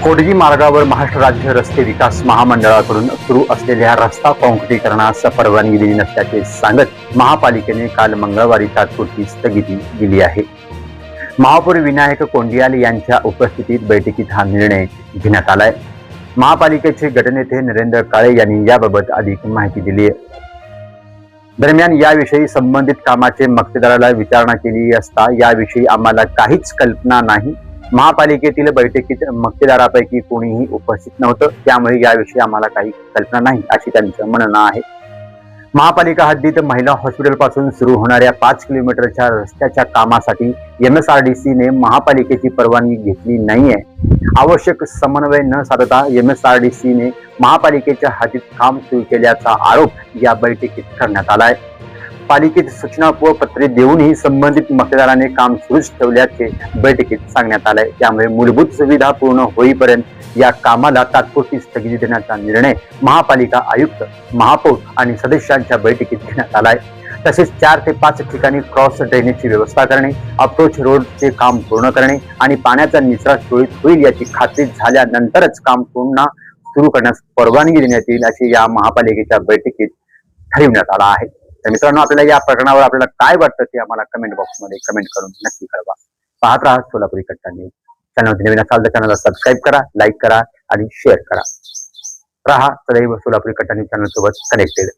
कोडगी मार्गावर महाराष्ट्र राज्य रस्ते विकास महामंडळाकडून सुरू असलेल्या रस्ता काँक्रिटीकरणास परवानगी दिली नसल्याचे सांगत महापालिकेने काल मंगळवारी तात्पुरती स्थगिती दिली आहे. महापौर विनायक कोंडियाल यांच्या उपस्थितीत बैठकीत हा निर्णय घेण्यात आलाय. महापालिकेचे गटनेते नरेंद्र काळे यांनी याबाबत अधिक माहिती दिली आहे. दरम्यान याविषयी संबंधित कामाचे मक्तेदाराला विचारणा केली असता याविषयी आम्हाला काहीच कल्पना नाही. महापालिकेतील बैठकीत मक्तेदारापैकी कोणीही उपस्थित नव्हतं, त्यामुळे याविषयी आम्हाला काही कल्पना नाही अशी त्यांचं म्हणणं आहे. महापालिका हद्दीत महिला हॉस्पिटल पासून सुरू होणाऱ्या 5 किलोमीटरच्या रस्त्याच्या कामासाठी MSRDC ने महापालिकेची परवानगी घेतली नाहीये. आवश्यक समन्वय न साधता MSRDC ने महापालिकेच्या हद्दीत काम सुरू केल्याचा आरोप या बैठकीत करण्यात आलाय. पालिकेत सूचना व पत्रे देऊनही संबंधित मक्तेदाराने काम सुरूच ठेवल्याचे बैठकीत सांगण्यात आले. त्यामुळे मूलभूत सुविधा पूर्ण होईपर्यंत या कामाला तात्पुरती स्थगिती देण्याचा निर्णय महापालिका आयुक्त, महापौर आणि सदस्यांच्या बैठकीत घेण्यात आलाय. तसेच 4 ते 5 ठिकाणी क्रॉस ड्रेनेजची व्यवस्था करणे, अप्रोच रोडचे काम पूर्ण करणे आणि पाण्याचा निचरा सुरळीत होईल याची खात्री झाल्यानंतरच काम पुन्हा सुरू करण्यास परवानगी देण्यात येईल असे या महापालिकेच्या बैठकीत ठरविण्यात आला आहे. तर मित्रांनो, आपल्याला या प्रकरणावर आपल्याला काय वाटतं ते आम्हाला कमेंट बॉक्समध्ये कमेंट करून नक्की कळवा. पाहत राहा सोलापुरी कट्टा न्यूज. चॅनलवर नवीन असाल तर चॅनलला सबस्क्राईब करा, लाईक करा आणि शेअर करा. रहा सदैव सोलापुरी कट्टा न्यूज चॅनल सोबत कनेक्टेड.